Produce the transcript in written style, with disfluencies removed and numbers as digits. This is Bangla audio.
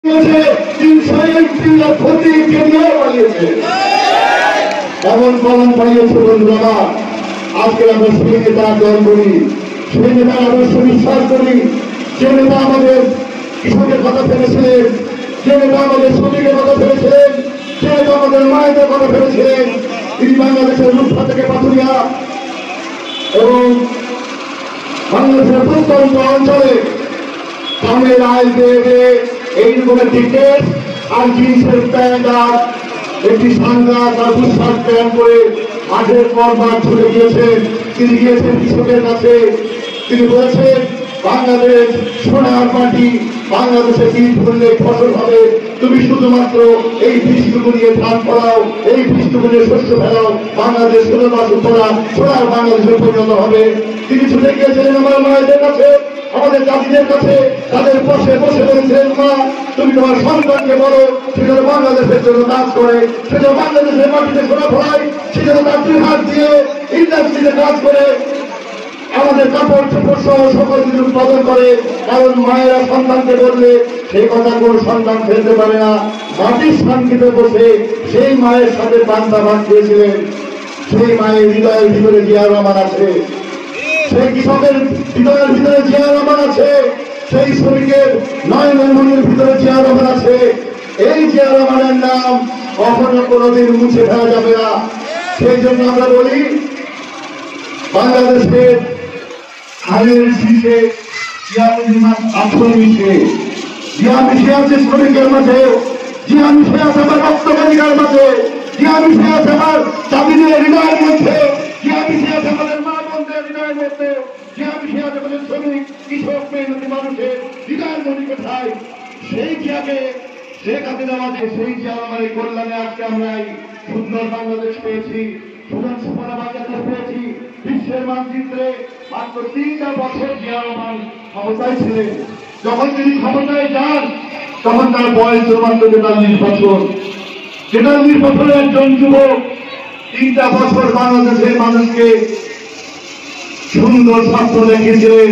এমন পালন পাইয়েছে বন্ধুরা। আজকে আমরা সেই নেতা গ্রহণ করি, সেই নেতা আদর্শ বিশ্বাস করি, যে নেতা আমাদের কৃষকের কথা ফেলেছিলেন, যে নেতা আমাদের শ্রমিকের কথা ফেলেছিলেন, যে নেতা আমাদের মায়েদের কথা ফেলেছিলেন। তিনি বাংলাদেশের রূপসা থেকে পাথুরিয়া এবং বাংলাদেশের প্রত্যন্ত অঞ্চলে সামনের আয় দিয়ে এইরকম একটি টেপ আর জিন্সের প্যান্ট আর একটি সাংঘাত আর বুশার্ট প্যান্ট করে মাঠের পর মাঠ ছুটে গিয়েছেন। তিনি গিয়েছেন কৃষকের কাছে, তিনি বলেছেন বাংলাদেশ সোনার মাটি, বাংলাদেশে বীজ করলে ফসল হবে, তুমি শুধুমাত্র এই বীজটুকু নিয়ে ধান ফলাও, এই বীজটুকু নিয়ে শস্য ফেলাও, বাংলাদেশ সোনার মাসুল ফলা সোনার বাংলাদেশে পরিণত হবে। তিনি ছুটে গিয়েছিলেন আমার মায়েদের কাছে, আমাদের দাদিদের কাছে, তাদের পাশে বসে বলছেন, মা তুমি তোমার সন্তানকে বলো সে যেন বাংলাদেশের জন্য কাজ করে, সে যেন বাংলাদেশের মাটিতে সোনা ফলায়, সে যেন তার 2 হাত দিয়ে ইন্ডাস্ট্রিতে কাজ করে, আমাদের কাপড় চোপড় সহ সকল কিছু উৎপাদন করে। কারণ মায়েরা সন্তানকে বললে সেই কথা কোন সন্তান ফেলতে পারে না। মাটির শান্তিতে বসে সেই মায়ের সাথে বান্তা ভাত দিয়েছিলেন। সেই মায়ের হৃদয়ের ভিতরে জিয়া রহমান আছে, সেই কৃষকের হৃদয়ের ভিতরে জিয়া রহমান আছে, সেই শ্রমিকের নয়নের ভিতরে জিয়া রহমান আছে। এই জিয়া রহমানের নাম কখনো কোনোদিন মুছে ফেলা যাবে না। সেই জন্য আমরা বলি বাংলাদেশের হালের শীষে জিয়া মিশে, জিয়া মিশে আছে শ্রমিকের মাঝে, জিয়া মিশে আছে আমার রক্তবালিকার মাঝে, জিয়া মিশে আছে আমার জাতিদের হৃদয়ের মধ্যে, জিয়া মিশে আছে আমাদের মা বোনদের হৃদয়ের মধ্যে, জিয়া মিশে আছে আমাদের শ্রমিক কৃষক মেহনতি মানুষের হৃদয়ের মধ্যে। কোথায় সেই জিয়াকে শেখ হাসিনা আমাদের সেই জিয়া আমাদের কল্যাণে আজকে আমরা এই সুন্দর বাংলাদেশ পেয়েছি, সুন্দর সুফলা বাংলাদেশ পেয়েছি। বিশ্বের মানচিত্রে মাত্র 3টা বছর জিয়া রহমান ক্ষমতায় ছিলেন। যখন তিনি ক্ষমতায় যান তখন তার বয়স মাত্র 43 বছর। 43 বছরের একজন যুবক 3টা বছর বাংলাদেশের মানুষকে সুন্দর স্বাস্থ্য দেখিয়েছিলেন।